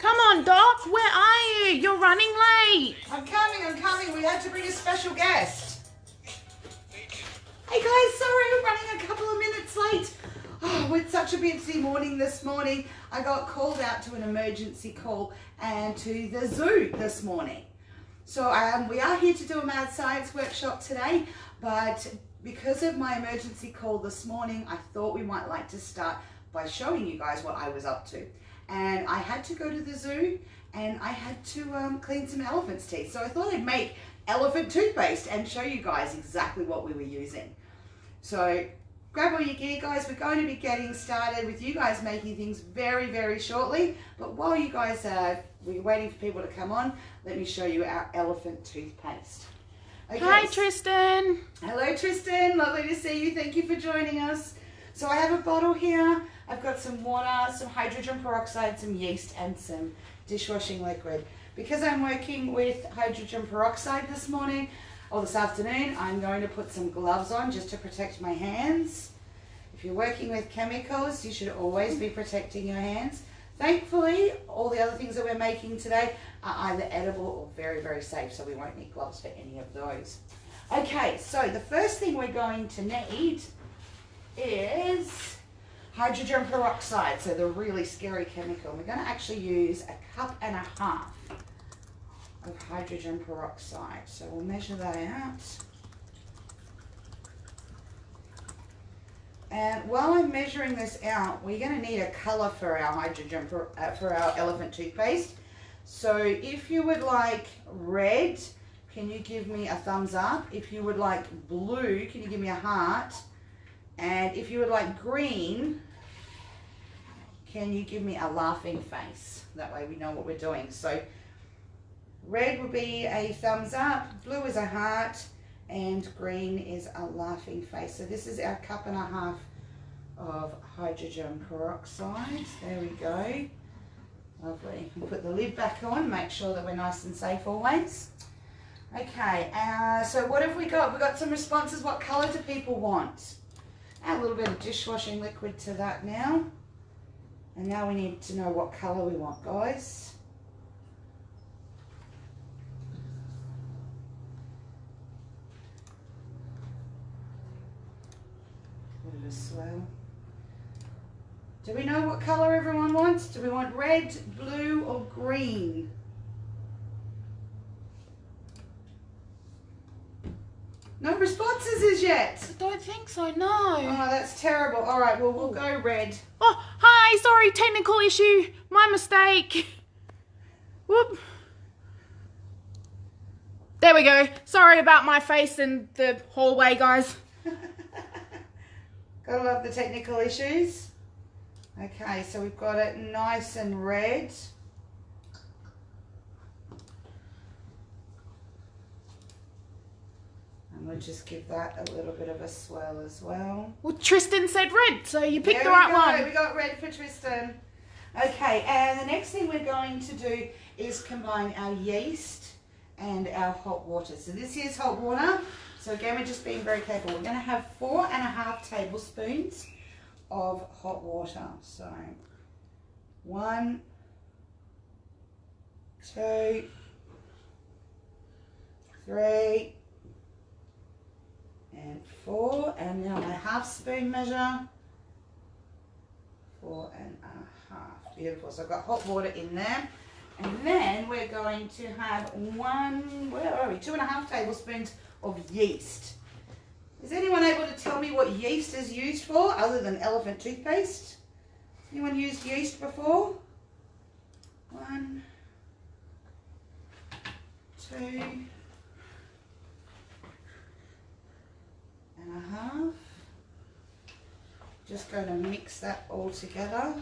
Come on, Doc. Where are you? You're running late. I'm coming. We had to bring a special guest. Hey guys, sorry we're running a couple of minutes late. Oh, with such a busy morning this morning, I got called out to an emergency call and to the zoo this morning. So we are here to do a math science workshop today, but because of my emergency call this morning, I thought we might like to start by showing you guys what I was up to. And I had to go to the zoo and I had to clean some elephant's teeth. So I thought I'd make elephant toothpaste and show you guys exactly what we were using. So grab all your gear, guys. We're going to be getting started with you guys making things very, very shortly. But while you guys we're waiting for people to come on, let me show you our elephant toothpaste. Okay. Hi, Tristan. Hello, Tristan. Lovely to see you. Thank you for joining us. So I have a bottle here. I've got some water, some hydrogen peroxide, some yeast, and some dishwashing liquid. Because I'm working with hydrogen peroxide this morning, or this afternoon, I'm going to put some gloves on just to protect my hands. If you're working with chemicals, you should always be protecting your hands. Thankfully, all the other things that we're making today are either edible or very, very safe, so we won't need gloves for any of those. Okay, so the first thing we're going to need is hydrogen peroxide, so the really scary chemical. We're going to actually use 1.5 cups of hydrogen peroxide. So we'll measure that out. And while I'm measuring this out, we're going to need a color for our hydrogen for our elephant toothpaste. So if you would like red, can you give me a thumbs up? If you would like blue, can you give me a heart? And if you would like green, can you give me a laughing face? That way we know what we're doing. So red would be a thumbs up, blue is a heart, and green is a laughing face. So this is our 1.5 cups of hydrogen peroxide. There we go. Lovely. We'll put the lid back on, make sure that we're nice and safe always. Okay, so what have we got? We've got some responses. What colour do people want? Add a little bit of dishwashing liquid to that now. And now we need to know what colour we want, guys. Bit of a swell. Do we know what colour everyone wants? Do we want red, blue or green? No responses as yet. I don't think so, no. Oh, that's terrible. All right, well, we'll go red. Oh, hi, sorry, technical issue. My mistake. Whoop. There we go. Sorry about my face in the hallway, guys. Gotta love the technical issues. Okay, so we've got it nice and red. And we'll just give that a little bit of a swell as well. Well, Tristan said red, so you picked the right one. We got red for Tristan. Okay, and the next thing we're going to do is combine our yeast and our hot water. So this is hot water. So again, we're just being very careful. We're going to have 4.5 tablespoons of hot water. So 1, 2, 3, and 4, and now my half spoon measure, 4.5. Beautiful. So I've got hot water in there, and then we're going to have 2.5 tablespoons of yeast. Is anyone able to tell me what yeast is used for other than elephant toothpaste? Anyone used yeast before? 1, 2. 1.5. Just going to mix that all together.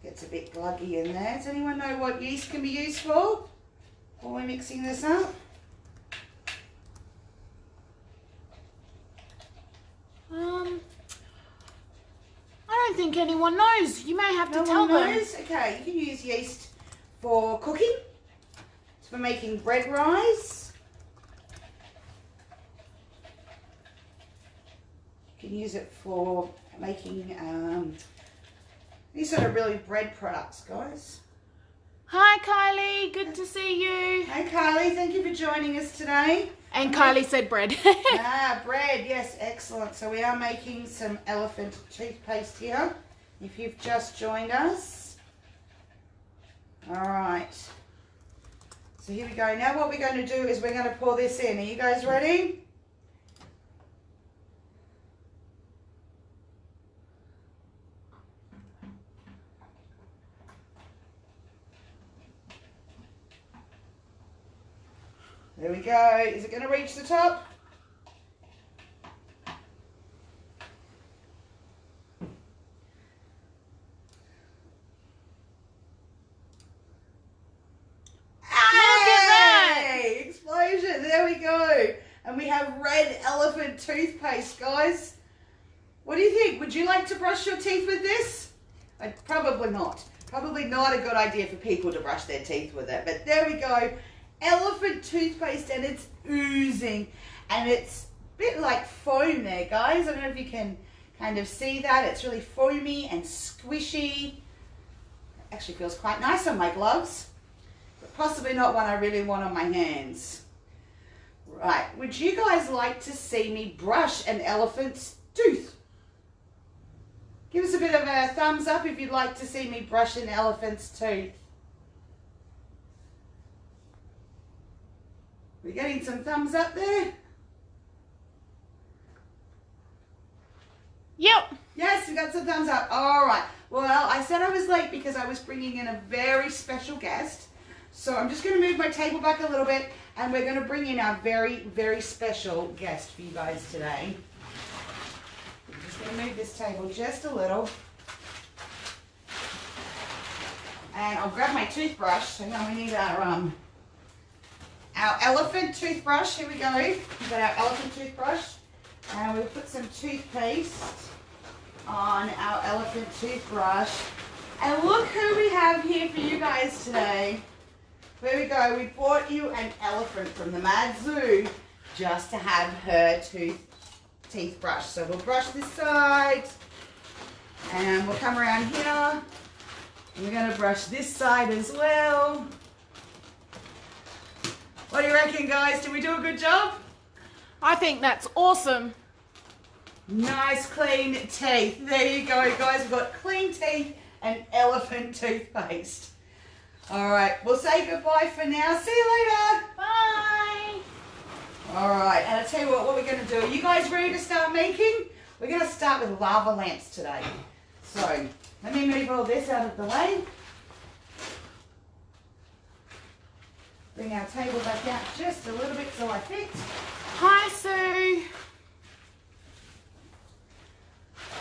Gets a bit gluggy in there. Does anyone know what yeast can be used for while we're mixing this up? I don't think anyone knows. You may have to tell them. Okay, you can use yeast for cooking. It's for making bread rise. You can use it for making these sort of really bread products, guys. Hi Kylie, good to see you. Hey Kylie, thank you for joining us today. And Kylie said bread. Bread, yes, excellent. So we are making some elephant toothpaste here, if you've just joined us. All right. So here we go. Now what we're going to do is we're going to pour this in. Are you guys ready? There we go. Is it going to reach the top? Hey! Explosion. There we go. And we have red elephant toothpaste, guys. What do you think? Would you like to brush your teeth with this? Probably not. Probably not a good idea for people to brush their teeth with it. But there we go. Elephant toothpaste, and it's oozing, and it's a bit like foam there, guys. I don't know if you can kind of see that. It's really foamy and squishy. Actually feels quite nice on my gloves, but possibly not one I really want on my hands. Right, would you guys like to see me brush an elephant's tooth? Give us a bit of a thumbs up if you'd like to see me brush an elephant's tooth. We're getting some thumbs up there. Yep. Yes, we got some thumbs up. All right. Well, I said I was late because I was bringing in a very special guest. So I'm just going to move my table back a little bit, and we're going to bring in our very, very special guest for you guys today. I'm just going to move this table just a little. And I'll grab my toothbrush. So now we need our elephant toothbrush. Here we go. We've got our elephant toothbrush. And we'll put some toothpaste on our elephant toothbrush. And look who we have here for you guys today. There we go. We bought you an elephant from the Mad Zoo just to have her teeth brushed. So we'll brush this side. And we'll come around here. And we're going to brush this side as well. What do you reckon, guys? Did we do a good job? I think that's awesome. Nice clean teeth. There you go, guys. We've got clean teeth and elephant toothpaste. All right, we'll say goodbye for now. See you later. Bye. All right, and I'll tell you what we're going to do. Are you guys ready to start making? We're going to start with lava lamps today. So let me move all this out of the way. Bring our table back out just a little bit so I fit. Hi, Sue.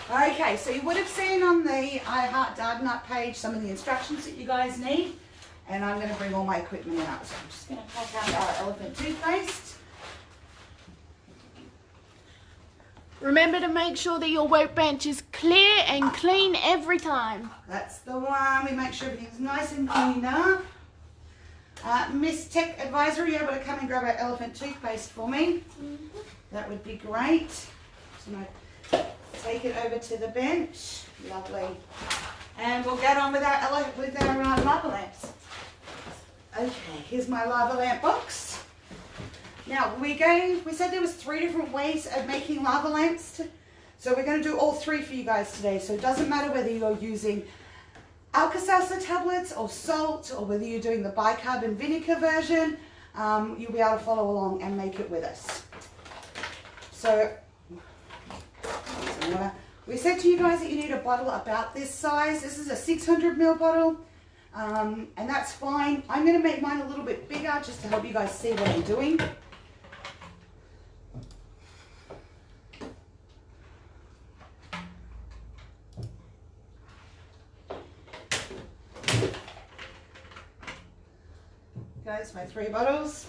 Okay, so you would have seen on the iheartdardanup page some of the instructions that you guys need. And I'm going to bring all my equipment out. So I'm just going to pack out our elephant toothpaste. Remember to make sure that your workbench is clear and clean every time. That's the one. We make sure everything's nice and cleaned up. Miss Tech Advisor, are you able to come and grab our elephant toothpaste for me? That would be great. So I'm going to take it over to the bench. Lovely. And we'll get on with our lava lamps. Okay, here's my lava lamp box. Now we said there was 3 different ways of making lava lamps. So we're going to do all 3 for you guys today. So it doesn't matter whether you're using Alka-Seltzer tablets or salt, or whether you're doing the bicarbonate vinegar version, you'll be able to follow along and make it with us. So we said to you guys that you need a bottle about this size. This is a 600 ml bottle, and that's fine. I'm going to make mine a little bit bigger just to help you guys see what I'm doing. Guys, my 3 bottles.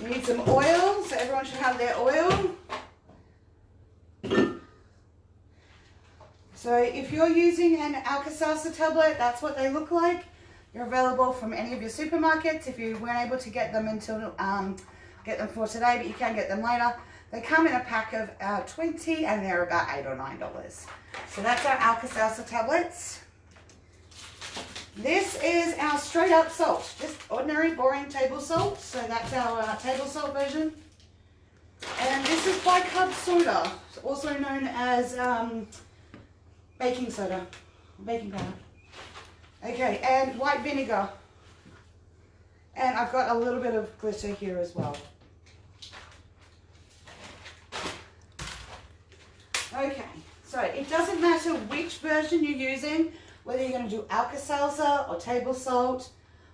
You need some oil, so everyone should have their oil. So if you're using an Alka-Seltzer tablet, that's what they look like. They're available from any of your supermarkets. If you weren't able to get them for today, but you can get them later. They come in a pack of 20 and they're about $8 or $9. So that's our Alka-Seltzer tablets. This is our straight up salt, just ordinary boring table salt. So that's our table salt version. And this is bicarb soda, also known as baking soda, baking powder. Okay, and white vinegar. And I've got a little bit of glitter here as well. Okay, so it doesn't matter which version you're using, whether you're going to do Alka-Seltzer or table salt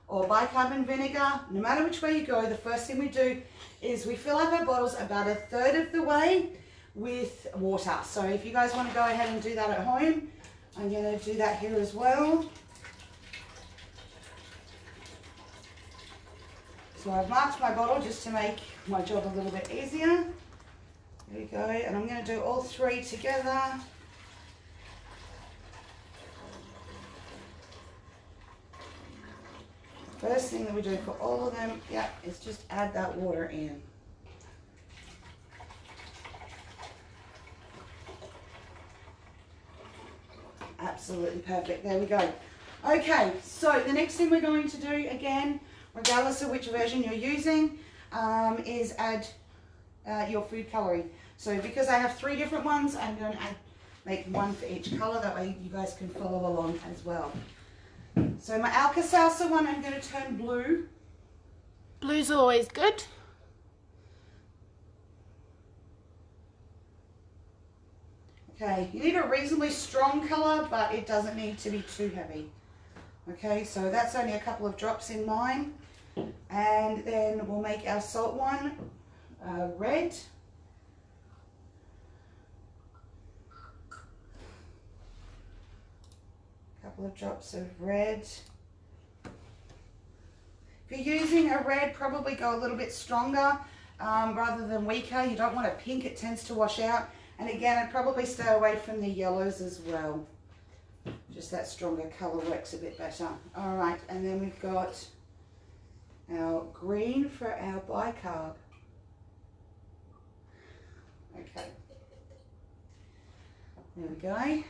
or bicarbonate vinegar, no matter which way you go, the first thing we do is we fill up our bottles about 1/3 of the way with water. So if you guys want to go ahead and do that at home, I'm going to do that here as well. So I've marked my bottle just to make my job a little bit easier. There we go, and I'm going to do all 3 together. First thing that we do for all of them, is just add that water in. Absolutely perfect, there we go. Okay, so the next thing we're going to do, again, regardless of which version you're using, is add your food coloring. So because I have 3 different ones, I'm going to make one for each color, that way you guys can follow along as well. So my Alka-Seltzer one, I'm going to turn blue. Blue's always good. Okay, you need a reasonably strong color, but it doesn't need to be too heavy. Okay, so that's only a couple of drops in mine. And then we'll make our salt one red. Couple of drops of red. If you're using a red, probably go a little bit stronger rather than weaker. You don't want a pink, it tends to wash out. And again, I'd probably stay away from the yellows as well. Just that stronger color works a bit better. All right, and then we've got our green for our bicarb. Okay. There we go.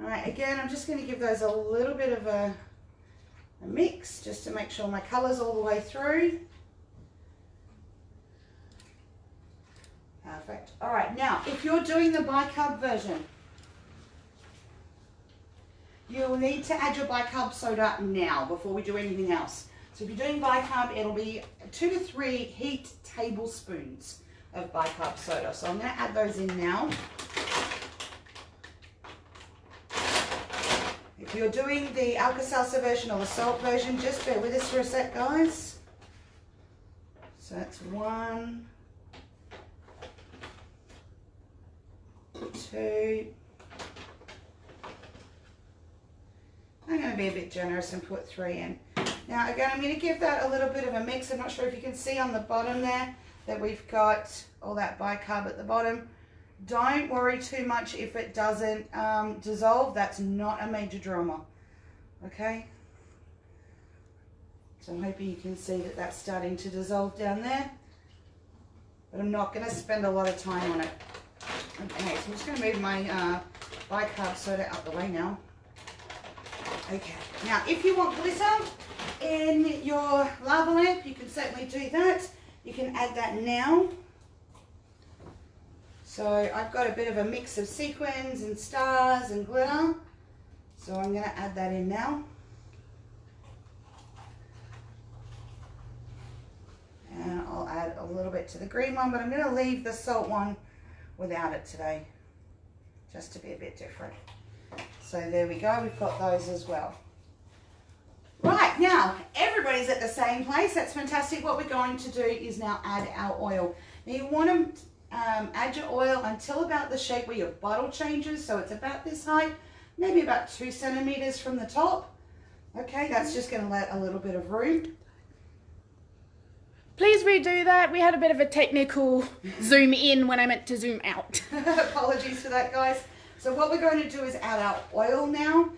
All right, again, I'm just going to give those a little bit of a mix just to make sure my color's all the way through. Perfect. All right, now, if you're doing the bicarb version, you'll need to add your bicarb soda now before we do anything else. So if you're doing bicarb, it'll be 2 to 3 heat tablespoons of bicarb soda. So I'm going to add those in now. If you're doing the Alka-Seltzer version or the salt version, just bear with us for a sec, guys. So that's 1, 2. I'm going to be a bit generous and put 3 in. Now again, I'm going to give that a little bit of a mix. I'm not sure if you can see on the bottom there that we've got all that bicarb at the bottom. Don't worry too much if it doesn't dissolve. That's not a major drama. Okay? So I'm hoping you can see that that's starting to dissolve down there. But I'm not going to spend a lot of time on it. Okay, so I'm just going to move my bicarb soda out the way now. Okay, now if you want glitter in your lava lamp, you can certainly do that. You can add that now. So I've got a bit of a mix of sequins and stars and glitter. So I'm going to add that in now. And I'll add a little bit to the green one, but I'm going to leave the salt one without it today, just to be a bit different. So there we go, we've got those as well. Right, now everybody's at the same place. That's fantastic. What we're going to do is now add our oil. Now you want to add your oil until about the shape where your bottle changes. So it's about this height, maybe about 2 centimeters from the top. Okay, that's just going to let a little bit of room. Please redo that. We had a bit of a technical zoom in when I meant to zoom out. Apologies for that, guys. So what we're going to do is add our oil now.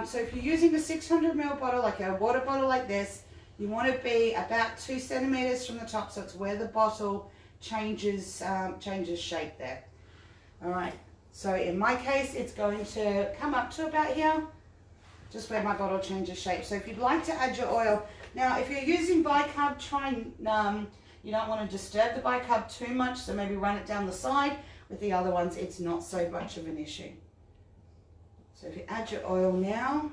So if you're using a 600 ml bottle, like a water bottle like this, you want to be about 2 centimeters from the top, so it's where the bottle changes shape there. All right, so in my case, it's going to come up to about here, just where my bottle changes shape. So if you'd like to add your oil, now if you're using bicarb, try and, you don't want to disturb the bicarb too much, so maybe run it down the side. With the other ones, it's not so much of an issue. So if you add your oil now,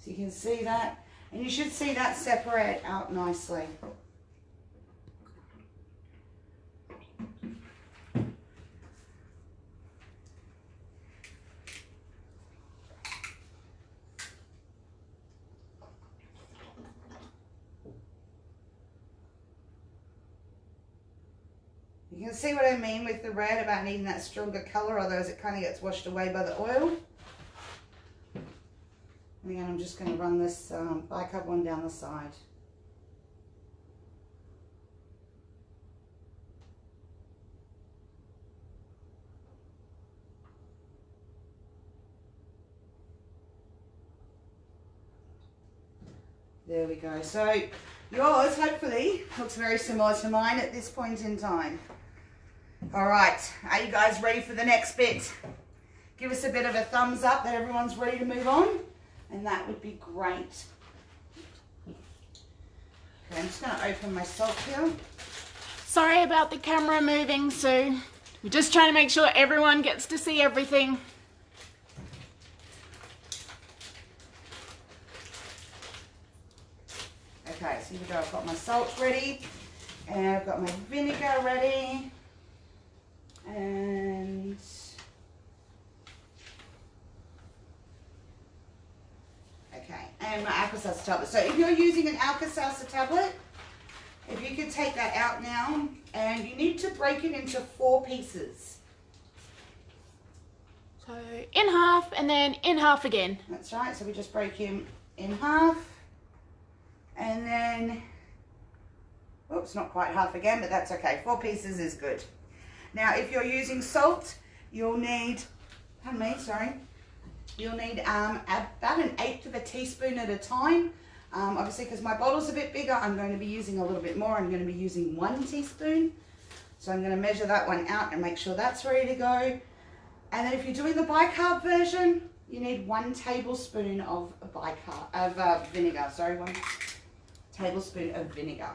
so you can see that, and you should see that separate out nicely. You can see what I mean with the red about needing that stronger color, otherwise it kind of gets washed away by the oil. And again, I'm just going to run this bicarb one down the side. There we go. So yours, hopefully, looks very similar to mine at this point in time. All right, are you guys ready for the next bit? Give us a bit of a thumbs up that everyone's ready to move on, and that would be great. Okay, I'm just going to open my salt here. Sorry about the camera moving, Sue. We're just trying to make sure everyone gets to see everything. Okay, so here we go. I've got my salt ready, and I've got my vinegar ready, and okay, and my Alka-Seltzer tablet. So if you're using an Alka-Seltzer tablet, if you could take that out now, and you need to break it into 4 pieces. So in half and then in half again. That's right, so we just break him in half, and then, oops, not quite half again, but that's okay. 4 pieces is good. Now, if you're using salt, you'll need, you'll need about 1/8 of a teaspoon at a time. Obviously, because my bottle's a bit bigger, I'm going to be using a little bit more. I'm going to be using 1 teaspoon. So I'm going to measure that one out and make sure that's ready to go. And then if you're doing the bicarb version, you need 1 tablespoon of vinegar. Sorry, 1 tablespoon of vinegar.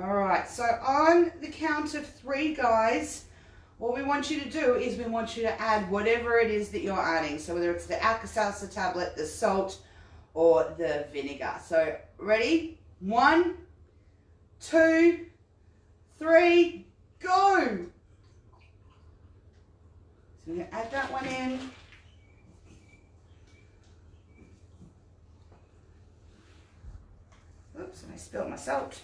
All right, so on the count of 3, guys, what we want you to do is we want you to add whatever it is that you're adding. So whether it's the Alka-Seltzer tablet, the salt, or the vinegar. So ready? 1, 2, 3, go! So we're going to add that one in. Oops, and I spilled my salt.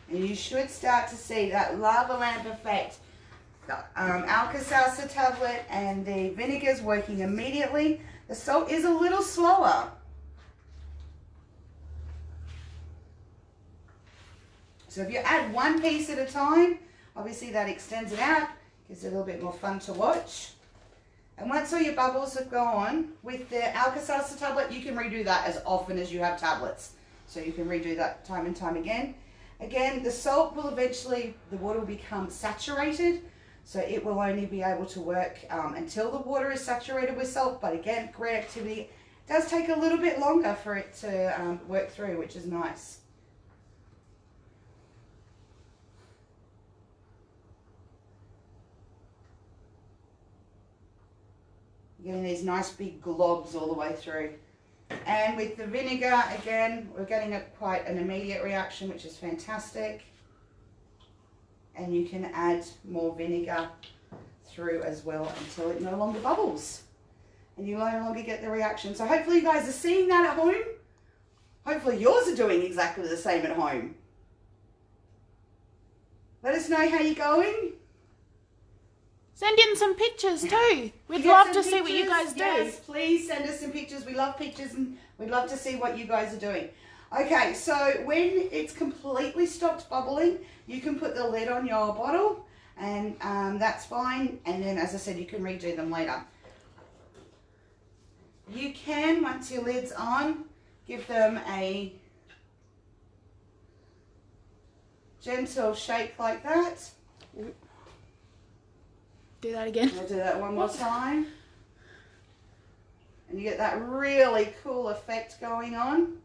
And you should start to see that lava lamp effect. The Alka-Seltzer tablet and the vinegar is working immediately. The salt is a little slower. So if you add 1 piece at a time, obviously that extends it out, gives it a little bit more fun to watch. And once all your bubbles have gone, with the Alka-Seltzer tablet, you can redo that as often as you have tablets. So you can redo that time and time again. Again, the salt will eventually, the water will become saturated, so it will only be able to work until the water is saturated with salt. But again, great activity. It does take a little bit longer for it to work through, which is nice. Getting these nice big globs all the way through. And with the vinegar, again, we're getting quite an immediate reaction, which is fantastic. And you can add more vinegar through as well until it no longer bubbles. And you no longer get the reaction. So hopefully you guys are seeing that at home. Hopefully yours are doing exactly the same at home. Let us know how you're going. Send in some pictures too. We'd love to see what you guys do. Yes, please send us some pictures. We love pictures and we'd love to see what you guys are doing. Okay, so when it's completely stopped bubbling, you can put the lid on your bottle, and that's fine. And then, as I said, you can redo them later. You can, once your lid's on, give them a gentle shake like that. Do that again. I'll do that one more time. And you get that really cool effect going on.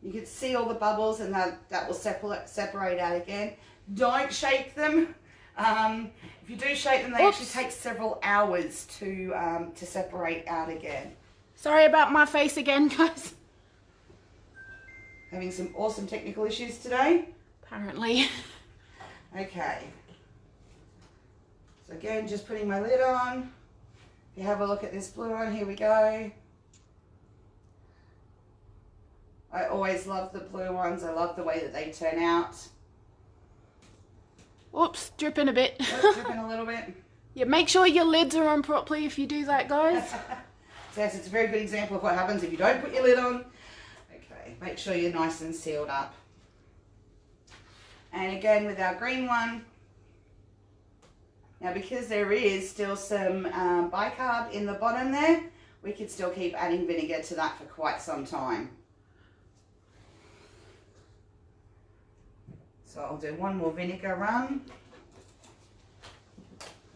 You can see all the bubbles, and that will separate out again. Don't shake them. If you do shake them, they actually take several hours to separate out again. Sorry about my face again, guys. Having some awesome technical issues today. Apparently. Okay. So again, just putting my lid on. If you have a look at this blue one, here we go. I always love the blue ones. I love the way that they turn out. Oops, dripping a bit. Oh, dripping a little bit. Yeah, make sure your lids are on properly if you do that, guys. So yes, it's a very good example of what happens if you don't put your lid on. Okay, make sure you're nice and sealed up. And again with our green one, now because there is still some bicarb in the bottom there, we could still keep adding vinegar to that for quite some time. So I'll do one more vinegar run.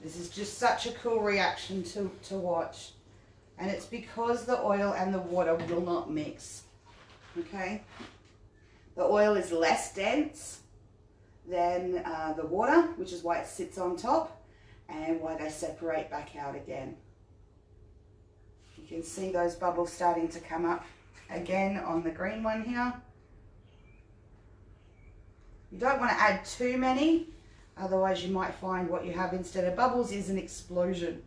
This is just such a cool reaction to watch. And it's because the oil and the water will not mix. Okay? The oil is less dense than the water, which is why it sits on top and why they separate back out again. You can see those bubbles starting to come up again on the green one here. You don't want to add too many, otherwise you might find what you have instead of bubbles is an explosion.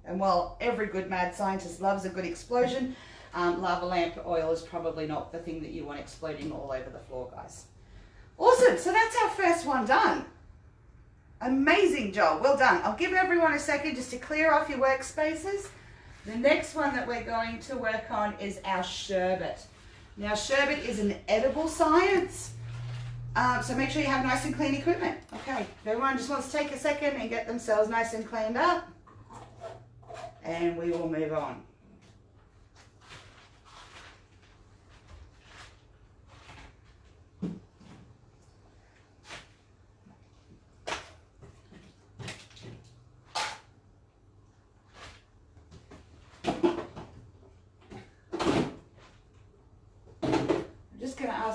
And while every good mad scientist loves a good explosion, lava lamp oil is probably not the thing that you want exploding all over the floor, guys. Awesome, so that's our first one done. Amazing job, well done. I'll give everyone a second just to clear off your workspaces. The next one that we're going to work on is our sherbet. Now, sherbet is an edible science, so make sure you have nice and clean equipment. Okay, if everyone just wants to take a second and get themselves nice and cleaned up, and we will move on.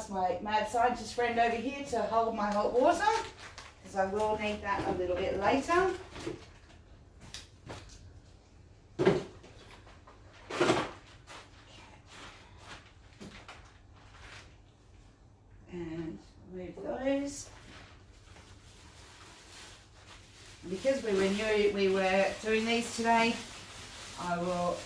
My mad scientist friend over here to hold my hot water, because I will need that a little bit later. And move those. Because we knew we were doing these today, I will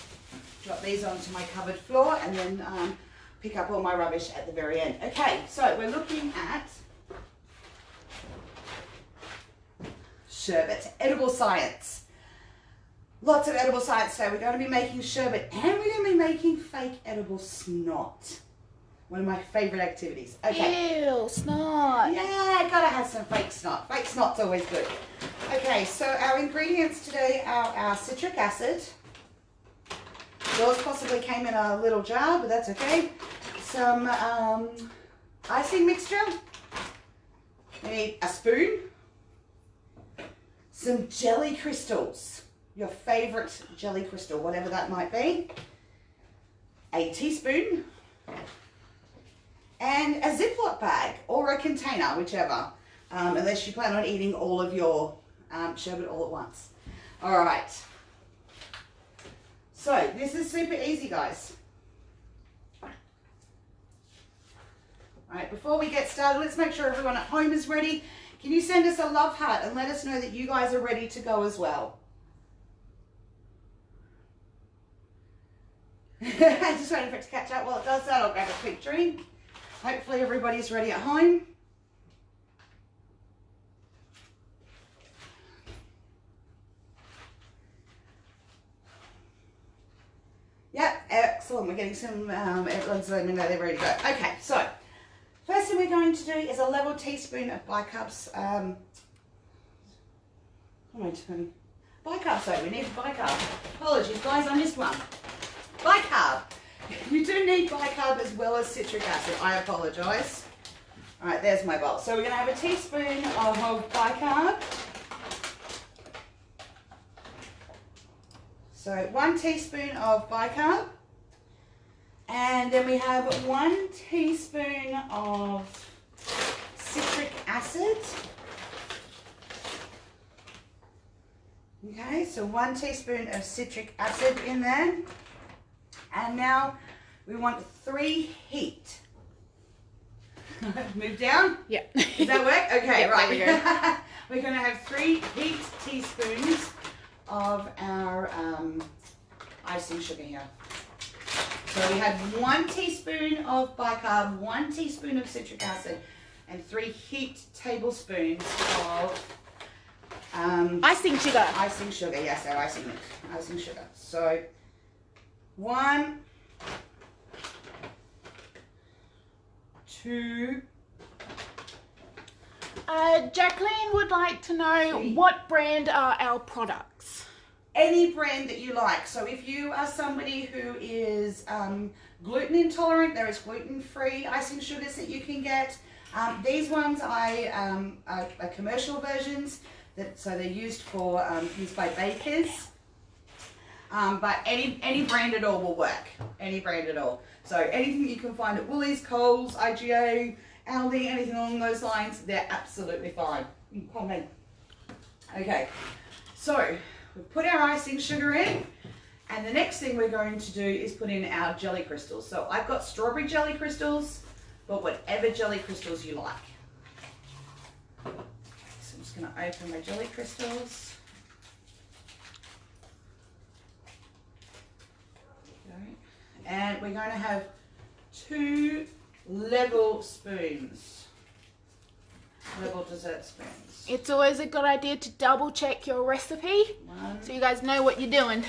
drop these onto my cupboard floor and then pick up all my rubbish at the very end. Okay, so we're looking at sherbet, edible science. Lots of edible science today. We're going to be making sherbet and we're going to be making fake edible snot. One of my favourite activities. Okay. Ew, snot. Yeah, gotta have some fake snot. Fake snot's always good. Okay, so our ingredients today are our citric acid. Yours possibly came in a little jar, but that's okay. Some icing mixture. We need a spoon. Some jelly crystals. Your favourite jelly crystal, whatever that might be. A teaspoon. And a Ziploc bag or a container, whichever. Unless you plan on eating all of your sherbet all at once. All right. So this is super easy, guys. All right, before we get started, let's make sure everyone at home is ready. Can you send us a love heart and let us know that you guys are ready to go as well? Just waiting for it to catch up. While it does that, I'll grab a quick drink. Hopefully everybody's ready at home. Yep, Excellent. We're getting some, everyone's letting me know they're ready to go. Okay, so first thing we're going to do is a level teaspoon of bicarb. What am I doing? Bicarb soap. We need bicarb. Apologies, guys, I missed one. Bicarb. You do need bicarb as well as citric acid. I apologise. All right, there's my bowl. So we're going to have a teaspoon of bicarb. So 1 teaspoon of bicarb. And then we have 1 teaspoon of citric acid. Okay, so 1 teaspoon of citric acid in there. And now we want 3 heat. Move down? Yeah. Does that work? Okay, yep, right. There we go. We're going to have 3 heat teaspoons of our icing sugar here. So we have 1 teaspoon of bicarb, 1 teaspoon of citric acid, and 3 heat tablespoons of icing sugar. Icing sugar, yes, our icing sugar. So 1, 2. Jacqueline would like to know 3. what brand are our products? Any brand that you like. So if you are somebody who is gluten intolerant, there is gluten-free icing sugars that you can get. These ones are commercial versions, so they're used by bakers. But any brand at all will work. Any brand at all. So anything that you can find at Woolies, Coles, IGA, Aldi, anything along those lines, they're absolutely fine. Pardon me. Okay, so we've put our icing sugar in, and the next thing we're going to do is put in our jelly crystals. So I've got strawberry jelly crystals, but whatever jelly crystals you like. So I'm just going to open my jelly crystals. And we're going to have 2 level spoons, level dessert spoons. It's always a good idea to double check your recipe 1, so you guys know what you're doing.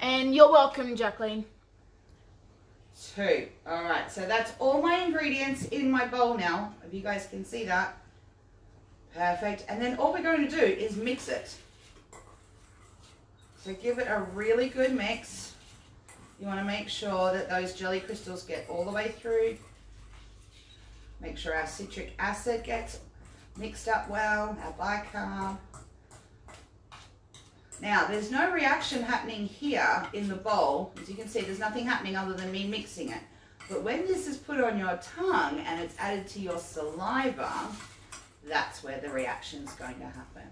And you're welcome, Jacqueline. 2. All right, so that's all my ingredients in my bowl now, if you guys can see that. Perfect. And then all we're going to do is mix it. So give it a really good mix. You want to make sure that those jelly crystals get all the way through. Make sure our citric acid gets mixed up well, our bicarb. Now, there's no reaction happening here in the bowl. As you can see, there's nothing happening other than me mixing it. But when this is put on your tongue and it's added to your saliva, that's where the reaction's going to happen.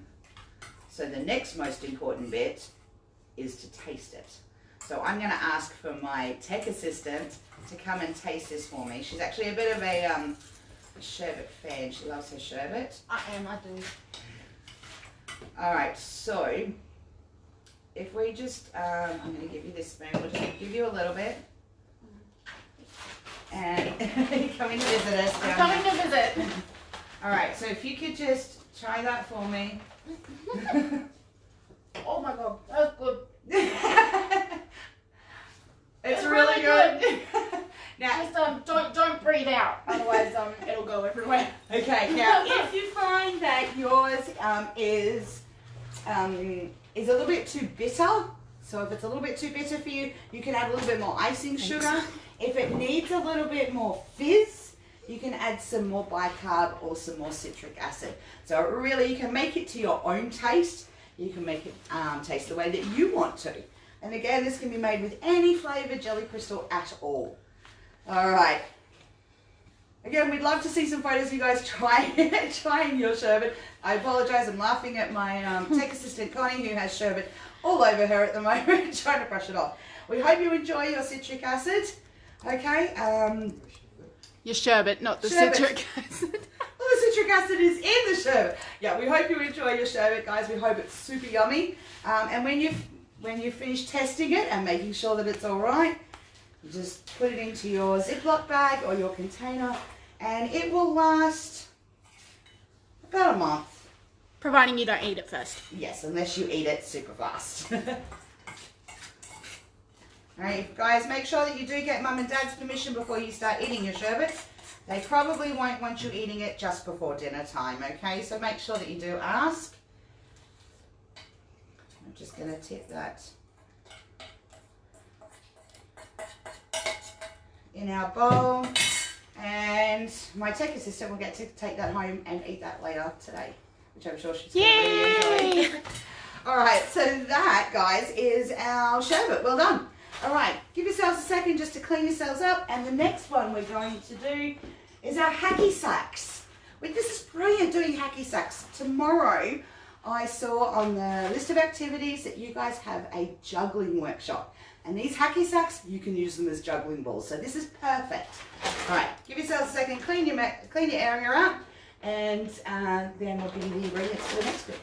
So the next most important bit is to taste it. So I'm going to ask for my tech assistant to come and taste this for me. She's actually a bit of a sherbet fan. She loves her sherbet. I do. All right, so if we just, I'm going to give you this spoon. We'll just give you a little bit. And you're coming to visit us. I'm coming to visit. All right, so if you could just try that for me. Oh my God, that's good. It's really good. Now, Just don't breathe out, otherwise it'll go everywhere. okay. Now, if you find that yours is a little bit too bitter, so if it's a little bit too bitter for you, you can add a little bit more icing sugar. If it needs a little bit more fizz, you can add some more bicarb or some more citric acid. So really, you can make it to your own taste. You can make it taste the way that you want to. And again, this can be made with any flavoured jelly crystal at all. All right. Again, we'd love to see some photos of you guys trying your sherbet. I apologise, I'm laughing at my tech assistant Connie, who has sherbet all over her at the moment, trying to brush it off. We hope you enjoy your citric acid. Okay. Your sherbet, not the Sherbet. citric acid. Well, the citric acid is in the sherbet. Yeah, we hope you enjoy your sherbet, guys. We hope it's super yummy. And when you finish testing it and making sure that it's all right, you just put it into your Ziploc bag or your container, and it will last about a month. Providing you don't eat it first. Yes, unless you eat it super fast. Alright, guys, make sure that you do get Mum and Dad's permission before you start eating your sherbet. They probably won't want you eating it just before dinner time, okay? So make sure that you do ask. I'm just going to tip that in our bowl. And my tech assistant will get to take that home and eat that later today, which I'm sure she's going to really enjoy. Alright, so that, guys, is our sherbet. Well done. Alright, give yourselves a second just to clean yourselves up. And the next one we're going to do is our Hacky Sacks. This is brilliant doing Hacky Sacks. Tomorrow, I saw on the list of activities that you guys have a juggling workshop. And these Hacky Sacks, you can use them as juggling balls. So this is perfect. Alright, give yourselves a second, clean your area up. And then we'll give you the ingredients for the next bit.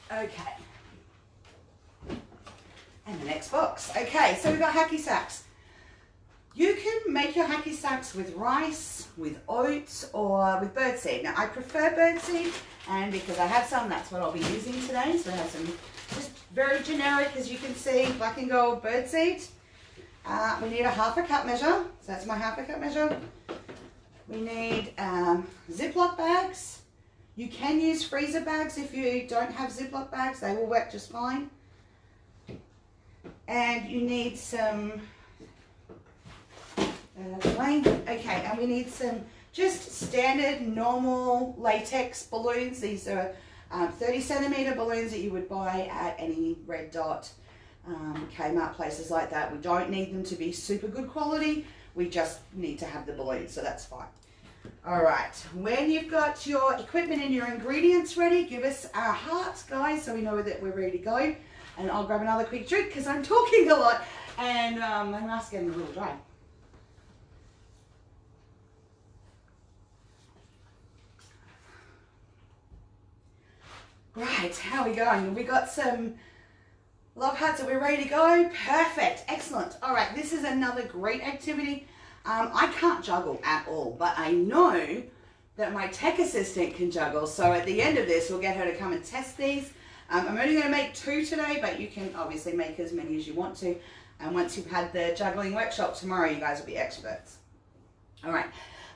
Okay, and the next box. Okay, so we've got Hacky Sacks. You can make your Hacky Sacks with rice, with oats, or with birdseed. Now, I prefer birdseed, and because I have some, that's what I'll be using today. So I have some just very generic, as you can see, black and gold birdseed. We need a 1/2 cup measure, so that's my 1/2 cup measure. We need Ziploc bags. You can use freezer bags if you don't have Ziploc bags. They will work just fine. And you need some, okay, and we need some just standard normal latex balloons. These are 30 centimeter balloons that you would buy at any Red Dot, Kmart, places like that. We don't need them to be super good quality. We just need to have the balloons, so that's fine. All right, when you've got your equipment and your ingredients ready, give us our hearts, guys, so we know that we're ready to go. And I'll grab another quick drink because I'm talking a lot and my mouth's getting a little dry. Right, how are we going? We got some love hearts and we're ready to go. Perfect, excellent. All right, this is another great activity. I can't juggle at all, but I know that my tech assistant can juggle. So at the end of this, we'll get her to come and test these. I'm only going to make 2 today, but you can obviously make as many as you want to. And once you've had the juggling workshop tomorrow, you guys will be experts. All right,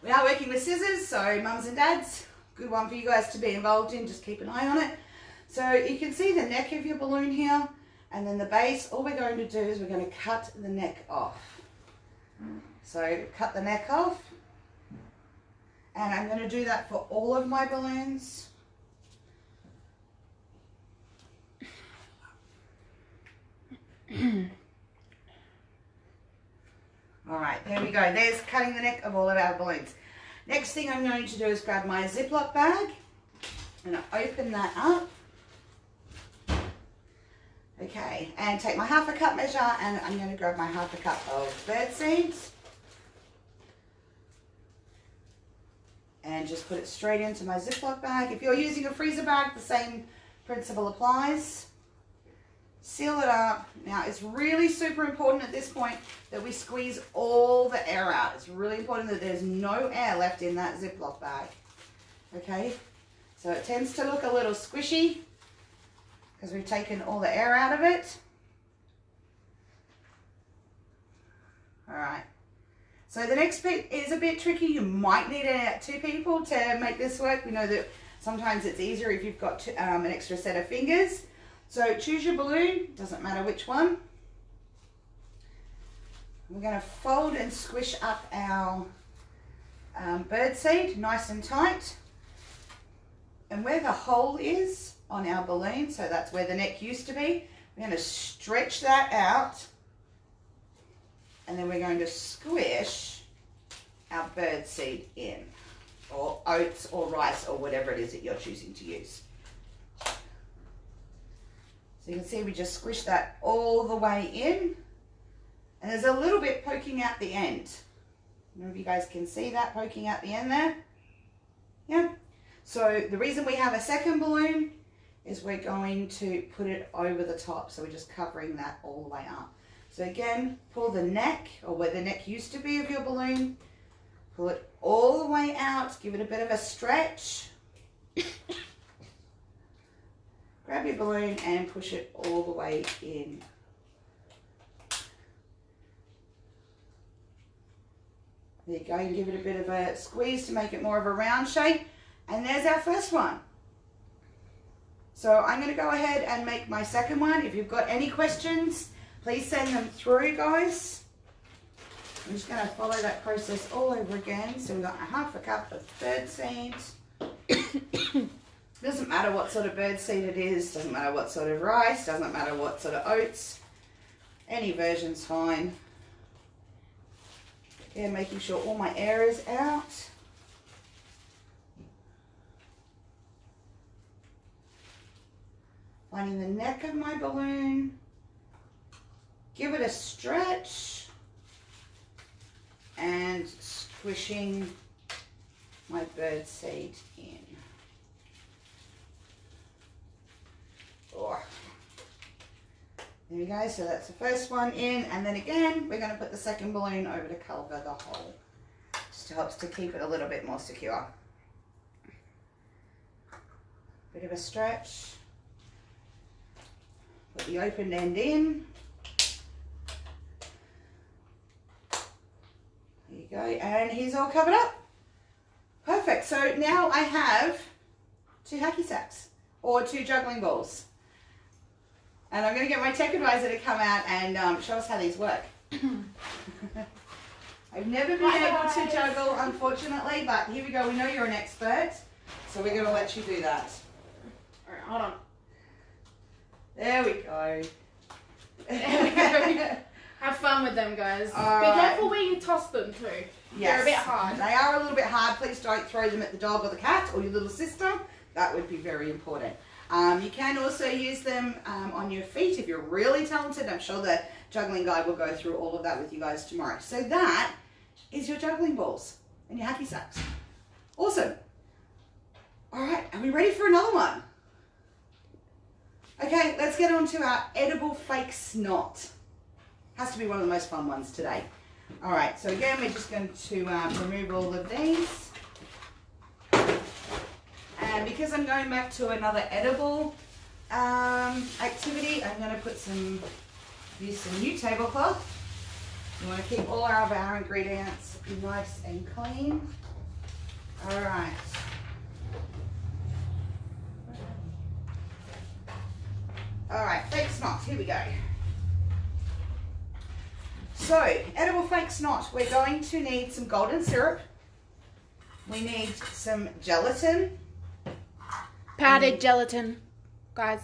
we are working with scissors, so mums and dads, good one for you guys to be involved in. Just keep an eye on it. So you can see the neck of your balloon here, and then the base. All we're going to do is we're going to cut the neck off. So cut the neck off, and I'm going to do that for all of my balloons. All right, there we go. There's cutting the neck of all of our balloons. Next thing I'm going to do is grab my Ziploc bag and open that up. Okay, and take my 1/2 cup measure, and I'm going to grab my 1/2 cup of bird seeds. And just put it straight into my Ziploc bag. If you're using a freezer bag, the same principle applies. Seal it up. Now, it's really super important at this point that we squeeze all the air out. It's really important that there's no air left in that Ziploc bag. Okay? So it tends to look a little squishy because we've taken all the air out of it. All right. So the next bit is a bit tricky. You might need 2 people to make this work. We know that sometimes it's easier if you've got an extra set of fingers. So choose your balloon, doesn't matter which one. We're going to fold and squish up our bird seed nice and tight. And where the hole is on our balloon, so that's where the neck used to be, we're going to stretch that out. And then we're going to squish our bird seed in, or oats or rice or whatever it is that you're choosing to use. So you can see we just squish that all the way in, and there's a little bit poking out the end. I don't know if you guys can see that poking out the end there. Yeah. So the reason we have a second balloon is we're going to put it over the top, so we're just covering that all the way up. So again, pull the neck, or where the neck used to be of your balloon, pull it all the way out, give it a bit of a stretch. Grab your balloon and push it all the way in. There you go, and give it a bit of a squeeze to make it more of a round shape. And there's our first one. So I'm going to go ahead and make my second one. If you've got any questions, please send them through, guys. I'm just going to follow that process all over again. So we've got 1/2 cup of birdseed. Doesn't matter what sort of birdseed it is, doesn't matter what sort of rice, doesn't matter what sort of oats. Any version's fine. Again, making sure all my air is out. Finding the neck of my balloon. Give it a stretch. And squishing my birdseed in. Oh. There we go, so that's the first one in, and then again, we're going to put the second balloon over to cover the hole. Just helps to keep it a little bit more secure. Bit of a stretch. Put the open end in. There you go, and he's all covered up. Perfect, so now I have 2 hacky sacks, or 2 juggling balls. And I'm going to get my tech advisor to come out and show us how these work. I've never been able to juggle, unfortunately, but here we go. We know you're an expert, so we're going to let you do that. All right, hold on. There we go. There we go. Have fun with them, guys. All Be right. careful where you toss them too. Yes. They're a bit hard. They are a little bit hard. Please don't throw them at the dog or the cat or your little sister. That would be very important. You can also use them on your feet if you're really talented. I'm sure the juggling guy will go through all of that with you guys tomorrow. So that is your juggling balls and your hacky sacks. Awesome. All right, are we ready for another one? Okay, let's get on to our edible fake snot. Has to be one of the most fun ones today. All right, so again, we're just going to remove all of these. And because I'm going back to another edible activity, I'm going to use some new tablecloth. You want to keep all of our ingredients nice and clean. All right. All right, fake snot, here we go. So, edible fake snot, we're going to need some golden syrup. We need some gelatin. Powdered gelatin, guys.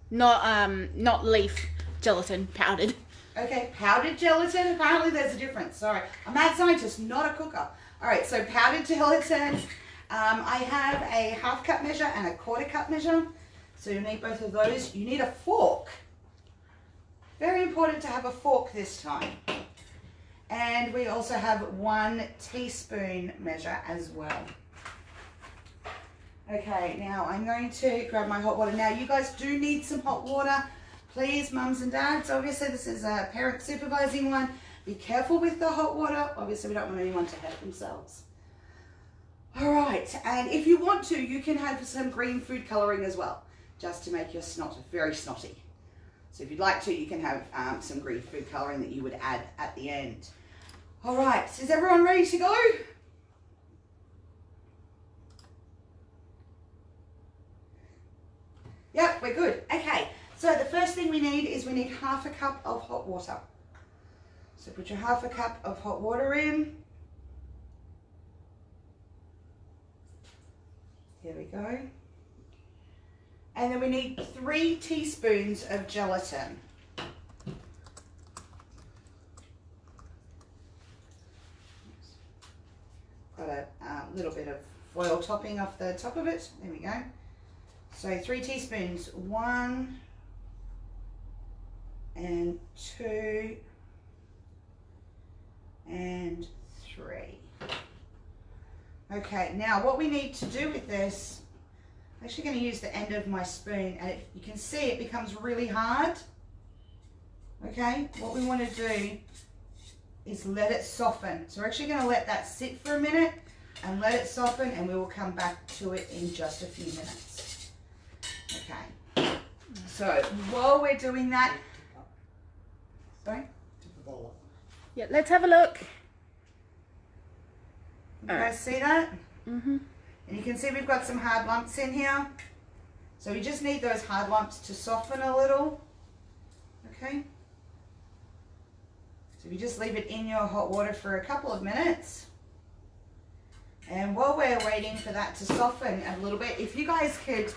Not leaf gelatin, powdered. Okay, powdered gelatin. Apparently there's a difference. Sorry. I'm a mad scientist, not a cooker. All right, so powdered gelatin. I have a 1/2 cup measure and a 1/4 cup measure. So you need both of those. You need a fork. Very important to have a fork this time. And we also have 1 teaspoon measure as well. Okay, now I'm going to grab my hot water. Now you guys do need some hot water. Please, mums and dads, obviously this is a parent supervising one. Be careful with the hot water. Obviously we don't want anyone to hurt themselves. All right, and if you want to, you can have some green food coloring as well, just to make your snot very snotty. So if you'd like to, you can have some green food coloring that you would add at the end. All right, so is everyone ready to go? Yep, we're good. Okay, so the first thing we need is 1/2 cup of hot water. So put your 1/2 cup of hot water in. Here we go. And then we need 3 teaspoons of gelatin. Got a little bit of foil topping off the top of it. There we go. So 3 teaspoons, 1 and 2 and 3. Okay, now what we need to do with this, I'm actually going to use the end of my spoon, and you can see it becomes really hard. Okay, what we want to do is let it soften. So we're actually going to let that sit for a minute and let it soften, and we will come back to it in just a few minutes. Okay, so while we're doing that, sorry? Yeah, let's have a look. You guys see that? Mm-hmm. And you can see we've got some hard lumps in here. So we just need those hard lumps to soften a little. Okay? So you just leave it in your hot water for a couple of minutes. And while we're waiting for that to soften a little bit, if you guys could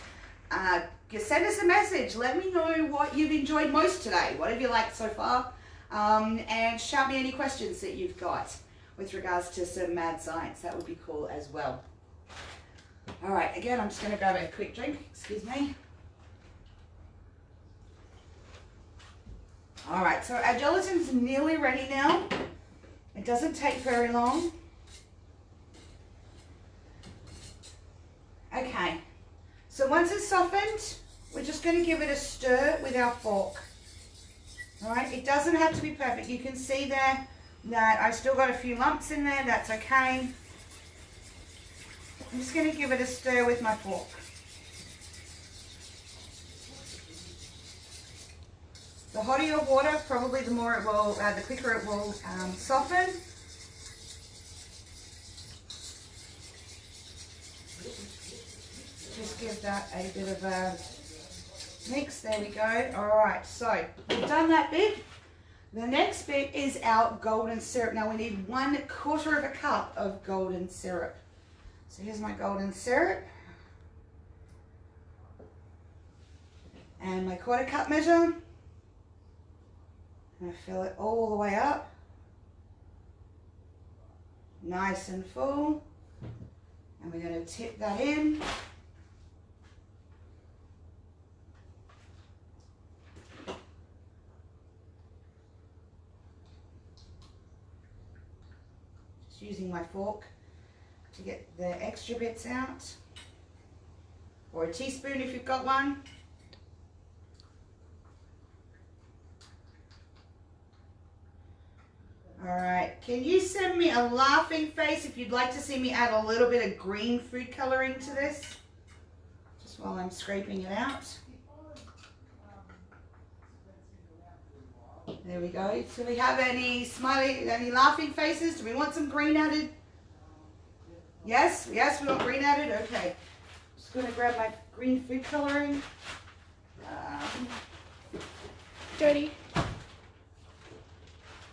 send us a message, let me know what you've enjoyed most today. What have you liked so far? And shout me any questions that you've got with regards to some mad science. That would be cool as well. All right, again, I'm just going to grab a quick drink. Excuse me. All right, so our gelatin's nearly ready now. It doesn't take very long. Okay, so once it's softened, we're just going to give it a stir with our fork. All right, it doesn't have to be perfect. You can see there that I've still got a few lumps in there. That's okay. I'm just going to give it a stir with my fork. The hotter your water, probably the more it will, the quicker it will soften. Just give that a bit of a mix. There we go. All right, so we've done that bit. The next bit is our golden syrup. Now we need 1/4 cup of golden syrup. So here's my golden syrup. And my 1/4 cup measure. I'm going to fill it all the way up. Nice and full. And we're going to tip that in. Just using my fork to get the extra bits out, or a teaspoon if you've got one. All right, can you send me a laughing face if you'd like to see me add a little bit of green food coloring to this, just while I'm scraping it out. There we go. So we have any laughing faces? Do we want some green added? Yes, yes, we want green added. Okay, just going to grab my green food coloring. Jody.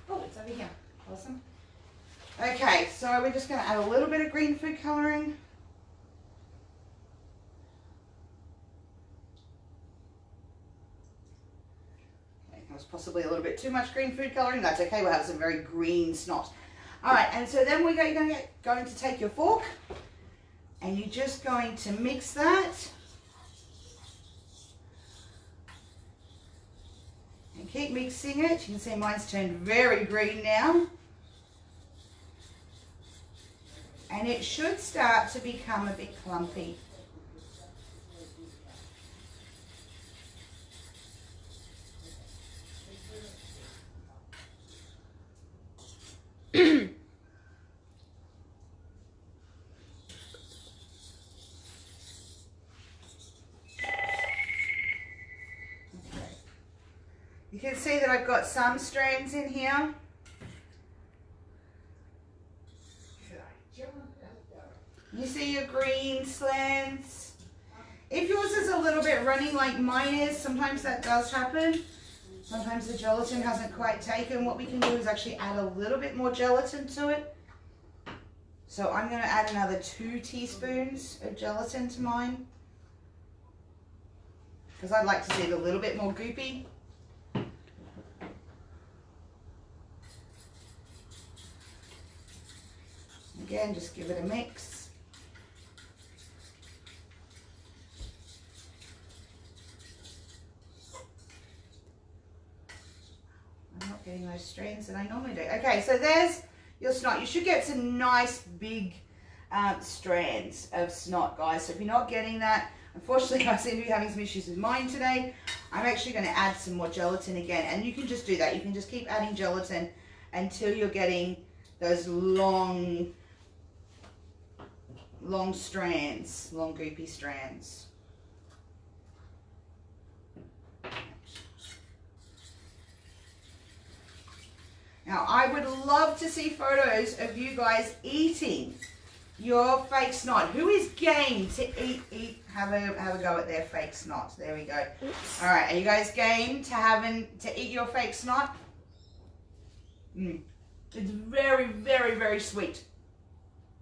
Oh, it's over here. Awesome. Okay, so we're just going to add a little bit of green food coloring. Okay, that was possibly a little bit too much green food coloring. That's okay. We'll have some very green snot. All right, and so then we're going to take your fork, and you're just going to mix that. And keep mixing it. You can see mine's turned very green now. And it should start to become a bit clumpy. You can see that I've got some strands in here. You see your green slants. If yours is a little bit runny like mine is, sometimes that does happen. Sometimes the gelatin hasn't quite taken. What we can do is actually add a little bit more gelatin to it. So I'm going to add another 2 teaspoons of gelatin to mine, because I'd like to see it a little bit more goopy. Again, just give it a mix. I'm not getting those strands that I normally do. Okay, so there's your snot. You should get some nice big strands of snot, guys. So if you're not getting that, Unfortunately, I seem to be having some issues with mine today. I'm actually going to add some more gelatin again, and you can just do that. You can just keep adding gelatin until you're getting those long strands, long goopy strands. Now, I would love to see photos of you guys eating your fake snot. Who is game to have a go at their fake snot? There we go. Oops. All right, are you guys game to eat your fake snot? It's very, very, very sweet.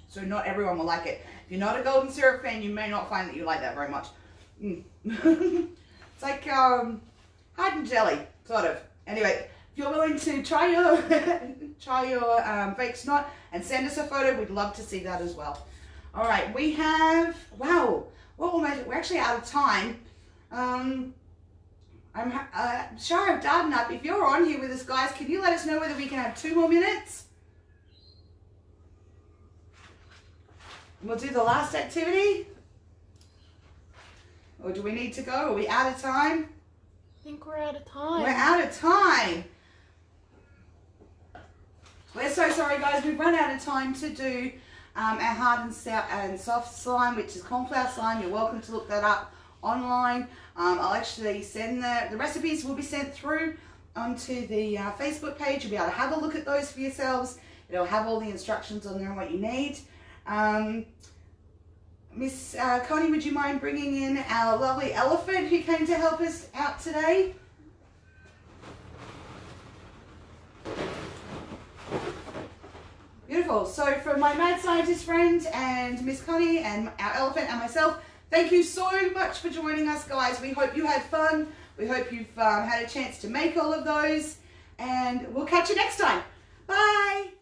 So not everyone will like it. If you're not a golden syrup fan, you may not find that you like that very much. It's like hard and jelly, sort of. Anyway, if you're willing to try your fake snot and send us a photo, we'd love to see that as well. All right, we have, wow, we're actually out of time. Shire of Dardanup, if you're on here with us, guys, can you let us know whether we can have 2 more minutes? We'll do the last activity. Or do we need to go? Are we out of time? I think we're out of time. We're out of time. We're so sorry, guys. We've run out of time to do our hard and soft slime, which is cornflower slime. You're welcome to look that up online. I'll actually send the recipes will be sent through onto the Facebook page. You'll be able to have a look at those for yourselves. It'll have all the instructions on there and what you need. Miss Connie, would you mind bringing in our lovely elephant who came to help us out today? Beautiful. So from my mad scientist friend and Miss Connie and our elephant and myself, thank you so much for joining us, guys. We hope you had fun. We hope you've had a chance to make all of those, and we'll catch you next time. Bye.